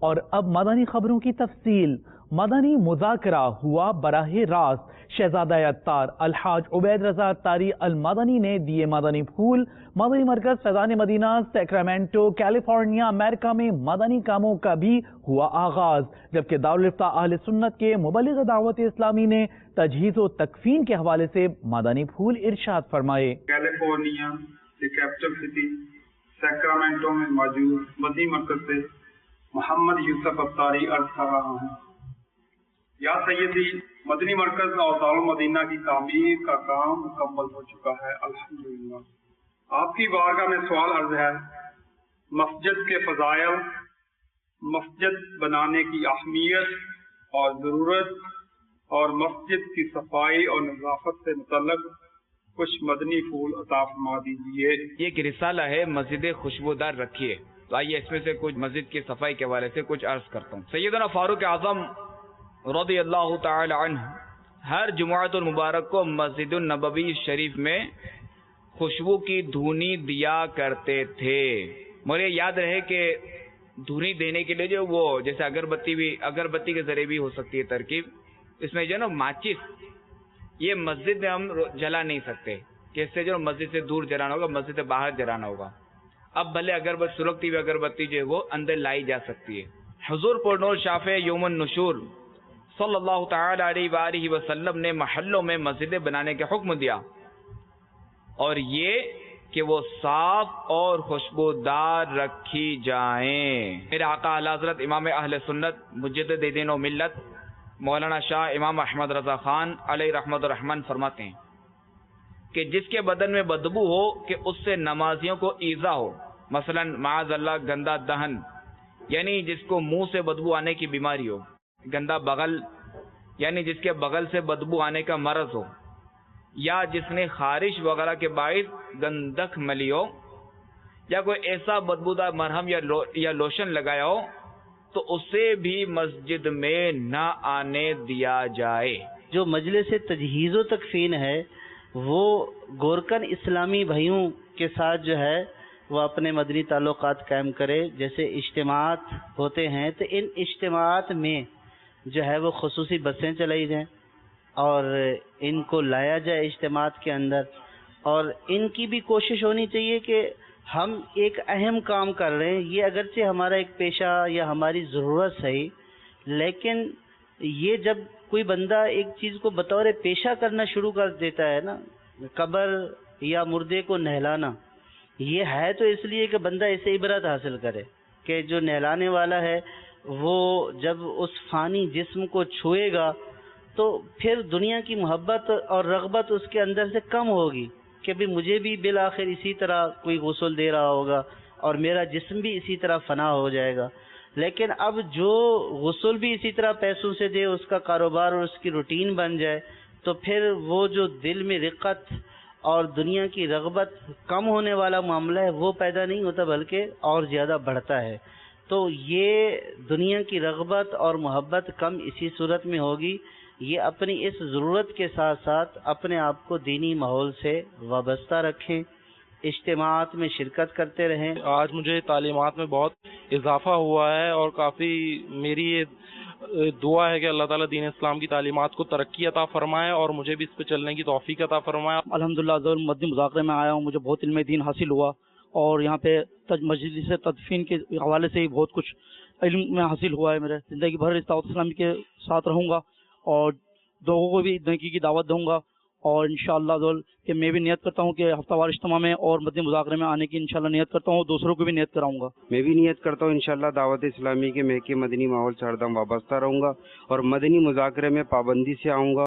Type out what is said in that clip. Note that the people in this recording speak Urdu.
اور اب مدنی خبروں کی تفصیل۔ مدنی مذاکرہ ہوا براہ راست۔ شہزادہ اتار الحاج عبید رضا اتاری المدنی نے دیے مدنی پھول۔ مدنی مرکز فیضان مدینہ سیکرامنٹو کیلیفورنیا امریکہ میں مدنی کاموں کا بھی ہوا آغاز، جبکہ دارالفتہ اہل سنت کے مبلغ دعوت اسلامی نے تجہیز و تکفین کے حوالے سے مدنی پھول ارشاد فرمائے۔ کیلیفورنیا کی کیپٹل سٹی سیکرامنٹو میں موجود مدنی مرکز سے محمد یوسف اتاری عرض کر رہا ہوں۔ یا سیدی، مدنی مرکز اور دارالمدینہ کی تعمیر کا کام مکمل ہو چکا ہے الحمدللہ۔ آپ کی بارگاہ میں سوال عرض ہے، مسجد کے فضائل، مسجد بنانے کی اہمیت اور ضرورت اور مسجد کی صفائی اور نظافت سے متعلق کچھ مدنی پھول عطا فرما دیجیے۔ یہ ایک رسالہ ہے مسجد خوشبودار رکھیے، تو آئیے اس میں سے کچھ مسجد کی صفائی کے حوالے سے کچھ عرض کرتا ہوں۔ سیدنا فاروق اعظم رضی اللہ تعالی عنہ ہر جمعۃ المبارک کو مسجد النبوی شریف میں خوشبو کی دھونی دیا کرتے تھے۔ مجھے یاد رہے کہ دھونی دینے کے لیے جو وہ جیسے اگربتی کے ذریعے بھی ہو سکتی ہے ترکیب، اس میں جو ہے نا ماچس، یہ مسجد میں ہم جلا نہیں سکتے کہ اس سے جو مسجد سے دور جلانا ہوگا، مسجد سے باہر جلانا ہوگا۔ اب بھلے اگربتی سلگتی ہوئی اگربتی جو ہے وہ اندر لائی جا سکتی ہے۔ حضور پرنور شافع یوم النشور صلی اللہ تعالی علیہ وآلہ وسلم نے محلوں میں مسجدیں بنانے کا حکم دیا، اور یہ کہ وہ صاف اور خوشبودار رکھی جائیں۔ میرے آقا اعلی حضرت امام اہل سنت مجدد دین و ملت مولانا شاہ امام احمد رضا خان علیہ رحمت الرحمن فرماتے ہیں کہ جس کے بدن میں بدبو ہو کہ اس سے نمازیوں کو ایذا ہو، مثلا معاذ اللہ گندا دہن، یعنی جس کو منہ سے بدبو آنے کی بیماری ہو، گندا بغل یعنی جس کے بغل سے بدبو آنے کا مرض ہو، یا جس نے خارش وغیرہ کے باعث گندک ملی ہو، یا کوئی ایسا بدبودار مرہم یا لوشن لگایا ہو، تو اسے بھی مسجد میں نہ آنے دیا جائے۔ جو مجلس تجہیز و تکفین ہے وہ گورکن اسلامی بھائیوں کے ساتھ جو ہے وہ اپنے مدنی تعلقات قائم کرے۔ جیسے اجتماعات ہوتے ہیں تو ان اجتماعات میں جو ہے وہ خصوصی بسیں چلائی جائیں اور ان کو لایا جائے اجتماعات کے اندر، اور ان کی بھی کوشش ہونی چاہیے کہ ہم ایک اہم کام کر رہے ہیں، یہ اگرچہ ہمارا ایک پیشہ یا ہماری ضرورت صحیح، لیکن یہ جب کوئی بندہ ایک چیز کو بطور پیشہ کرنا شروع کر دیتا ہے نا، قبر یا مردے کو نہلانا، یہ ہے تو اس لیے کہ بندہ اسے عبرت حاصل کرے کہ جو نہلانے والا ہے وہ جب اس فانی جسم کو چھوئے گا تو پھر دنیا کی محبت اور رغبت اس کے اندر سے کم ہوگی کہ بھی مجھے بھی بالآخر اسی طرح کوئی غسل دے رہا ہوگا اور میرا جسم بھی اسی طرح فنا ہو جائے گا۔ لیکن اب جو غسل بھی اسی طرح پیسوں سے دے، اس کا کاروبار اور اس کی روٹین بن جائے، تو پھر وہ جو دل میں رقت اور دنیا کی رغبت کم ہونے والا معاملہ ہے وہ پیدا نہیں ہوتا بلکہ اور زیادہ بڑھتا ہے۔ تو یہ دنیا کی رغبت اور محبت کم اسی صورت میں ہوگی۔ یہ اپنی اس ضرورت کے ساتھ ساتھ اپنے آپ کو دینی ماحول سے وابستہ رکھیں، اجتماعات میں شرکت کرتے رہیں۔ آج مجھے تعلیمات میں بہت اضافہ ہوا ہے اور کافی میری یہ دعا ہے کہ اللہ تعالیٰ دین اسلام کی تعلیمات کو ترقی عطا فرمائے اور مجھے بھی اس پہ چلنے کی توفیق عطا فرمائے۔ الحمدللہ مدنی مذاکرے میں آیا ہوں، مجھے بہت علم دین حاصل ہوا اور یہاں پہ مجلس تدفین کے حوالے سے ہی بہت کچھ علم میں حاصل ہوا ہے۔ میرے زندگی بھر اس دعوت اسلامی کے ساتھ رہوں گا اور لوگوں کو بھی نیکی کی دعوت دوں گا، اور انشاءاللہ کہ میں بھی نیت کرتا ہوں کہ ہفتہ وار اجتماع میں اور مدنی مذاکرے میں آنے کی انشاءاللہ نیت کرتا ہوں، دوسروں کو بھی نیت کراؤں گا۔ میں بھی نیت کرتا ہوں انشاءاللہ دعوت اسلامی کے میں کے مدنی ماحول سے ہر دم وابستہ رہوں گا اور مدنی مذاکرے میں پابندی سے آؤں گا۔